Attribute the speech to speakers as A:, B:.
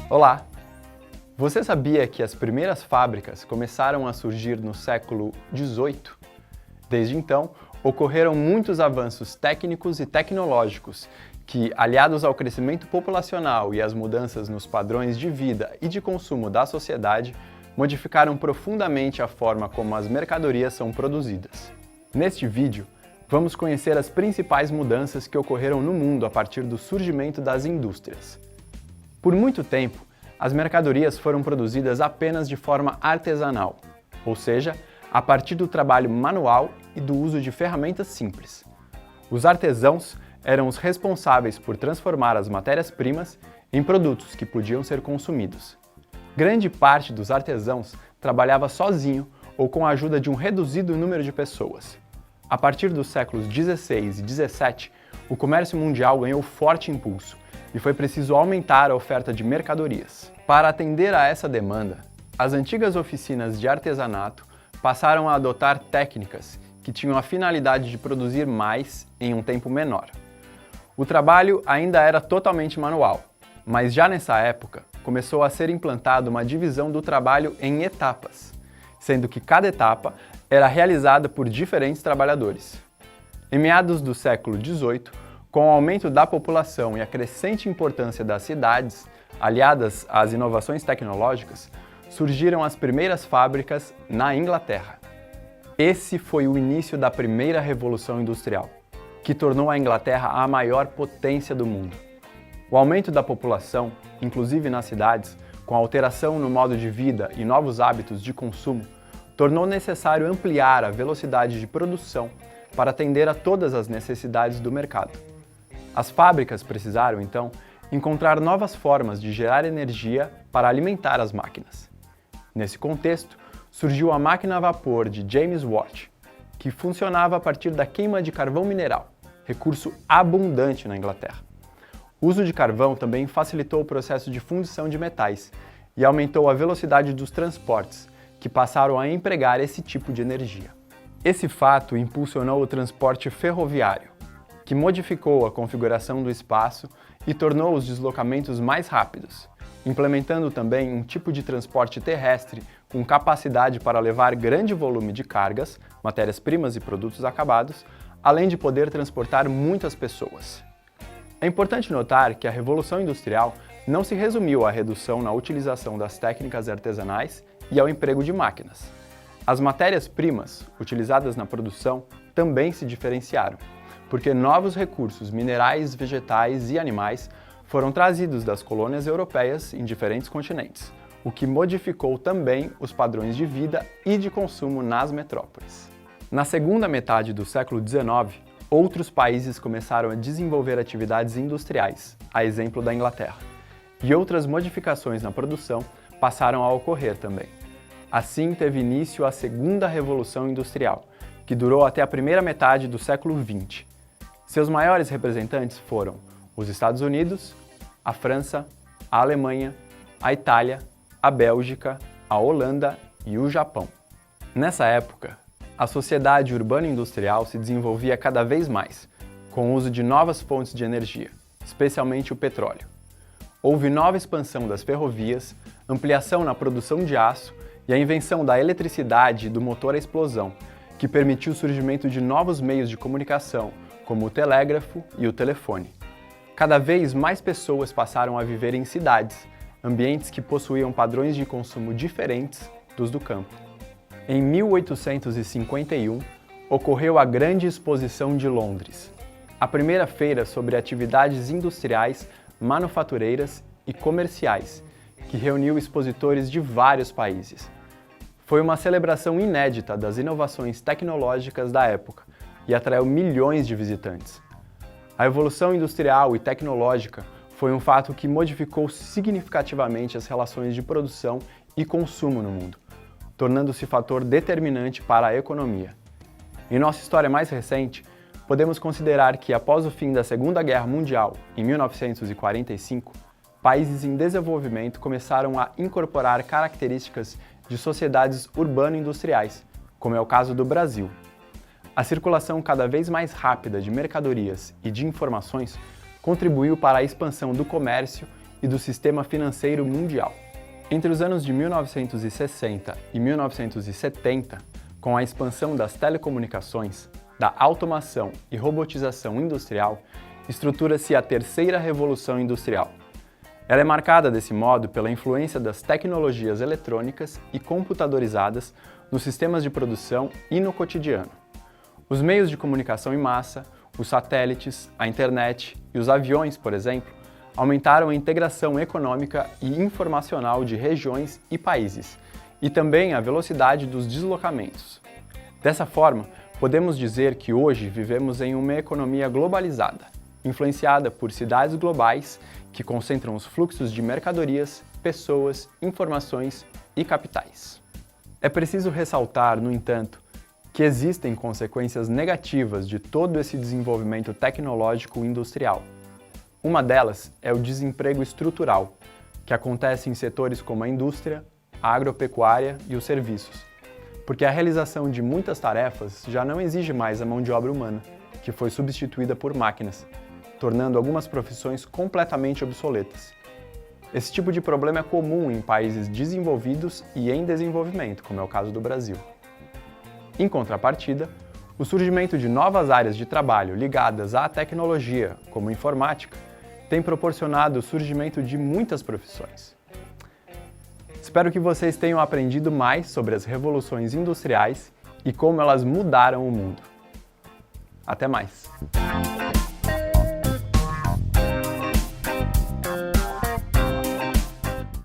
A: Olá! Você sabia que as primeiras fábricas começaram a surgir no século XVIII? Desde então, ocorreram muitos avanços técnicos e tecnológicos que, aliados ao crescimento populacional e às mudanças nos padrões de vida e de consumo da sociedade, modificaram profundamente a forma como as mercadorias são produzidas. Neste vídeo, vamos conhecer as principais mudanças que ocorreram no mundo a partir do surgimento das indústrias. Por muito tempo, as mercadorias foram produzidas apenas de forma artesanal, ou seja, a partir do trabalho manual e do uso de ferramentas simples. Os artesãos eram os responsáveis por transformar as matérias-primas em produtos que podiam ser consumidos. Grande parte dos artesãos trabalhava sozinho ou com a ajuda de um reduzido número de pessoas. A partir dos séculos XVI e XVII, o comércio mundial ganhou forte impulso e foi preciso aumentar a oferta de mercadorias. Para atender a essa demanda, as antigas oficinas de artesanato passaram a adotar técnicas que tinham a finalidade de produzir mais em um tempo menor. O trabalho ainda era totalmente manual, mas já nessa época começou a ser implantada uma divisão do trabalho em etapas, sendo que cada etapa era realizada por diferentes trabalhadores. Em meados do século XVIII, com o aumento da população e a crescente importância das cidades, aliadas às inovações tecnológicas, surgiram as primeiras fábricas na Inglaterra. Esse foi o início da primeira Revolução Industrial, que tornou a Inglaterra a maior potência do mundo. O aumento da população, inclusive nas cidades, com a alteração no modo de vida e novos hábitos de consumo, tornou necessário ampliar a velocidade de produção para atender a todas as necessidades do mercado. As fábricas precisaram, então, encontrar novas formas de gerar energia para alimentar as máquinas. Nesse contexto, surgiu a máquina a vapor de James Watt, que funcionava a partir da queima de carvão mineral, recurso abundante na Inglaterra. O uso de carvão também facilitou o processo de fundição de metais e aumentou a velocidade dos transportes, que passaram a empregar esse tipo de energia. Esse fato impulsionou o transporte ferroviário, que modificou a configuração do espaço e tornou os deslocamentos mais rápidos, implementando também um tipo de transporte terrestre com capacidade para levar grande volume de cargas, matérias-primas e produtos acabados, além de poder transportar muitas pessoas. É importante notar que a Revolução Industrial não se resumiu à redução na utilização das técnicas artesanais e ao emprego de máquinas. As matérias-primas utilizadas na produção também se diferenciaram, porque novos recursos minerais, vegetais e animais foram trazidos das colônias europeias em diferentes continentes, o que modificou também os padrões de vida e de consumo nas metrópoles. Na segunda metade do século XIX, outros países começaram a desenvolver atividades industriais, a exemplo da Inglaterra, e outras modificações na produção passaram a ocorrer também. Assim teve início a Segunda Revolução Industrial, que durou até a primeira metade do século XX. Seus maiores representantes foram os Estados Unidos, a França, a Alemanha, a Itália, a Bélgica, a Holanda e o Japão. Nessa época, a sociedade urbano-industrial se desenvolvia cada vez mais, com o uso de novas fontes de energia, especialmente o petróleo. Houve nova expansão das ferrovias, ampliação na produção de aço e a invenção da eletricidade e do motor a explosão, que permitiu o surgimento de novos meios de comunicação, como o telégrafo e o telefone. Cada vez mais pessoas passaram a viver em cidades, ambientes que possuíam padrões de consumo diferentes dos do campo. Em 1851, ocorreu a Grande Exposição de Londres, a primeira feira sobre atividades industriais, manufatureiras e comerciais, que reuniu expositores de vários países. Foi uma celebração inédita das inovações tecnológicas da época e atraiu milhões de visitantes. A evolução industrial e tecnológica foi um fato que modificou significativamente as relações de produção e consumo no mundo, tornando-se fator determinante para a economia. Em nossa história mais recente, podemos considerar que após o fim da Segunda Guerra Mundial, em 1945, países em desenvolvimento começaram a incorporar características de sociedades urbano-industriais, como é o caso do Brasil. A circulação cada vez mais rápida de mercadorias e de informações contribuiu para a expansão do comércio e do sistema financeiro mundial. Entre os anos de 1960 e 1970, com a expansão das telecomunicações, da automação e robotização industrial, estrutura-se a terceira revolução industrial. Ela é marcada desse modo pela influência das tecnologias eletrônicas e computadorizadas nos sistemas de produção e no cotidiano. Os meios de comunicação em massa, os satélites, a internet e os aviões, por exemplo, aumentaram a integração econômica e informacional de regiões e países, e também a velocidade dos deslocamentos. Dessa forma, podemos dizer que hoje vivemos em uma economia globalizada, influenciada por cidades globais que concentram os fluxos de mercadorias, pessoas, informações e capitais. É preciso ressaltar, no entanto, que existem consequências negativas de todo esse desenvolvimento tecnológico industrial. Uma delas é o desemprego estrutural, que acontece em setores como a indústria, a agropecuária e os serviços, porque a realização de muitas tarefas já não exige mais a mão de obra humana, que foi substituída por máquinas, tornando algumas profissões completamente obsoletas. Esse tipo de problema é comum em países desenvolvidos e em desenvolvimento, como é o caso do Brasil. Em contrapartida, o surgimento de novas áreas de trabalho ligadas à tecnologia, como informática, tem proporcionado o surgimento de muitas profissões. Espero que vocês tenham aprendido mais sobre as revoluções industriais e como elas mudaram o mundo. Até mais!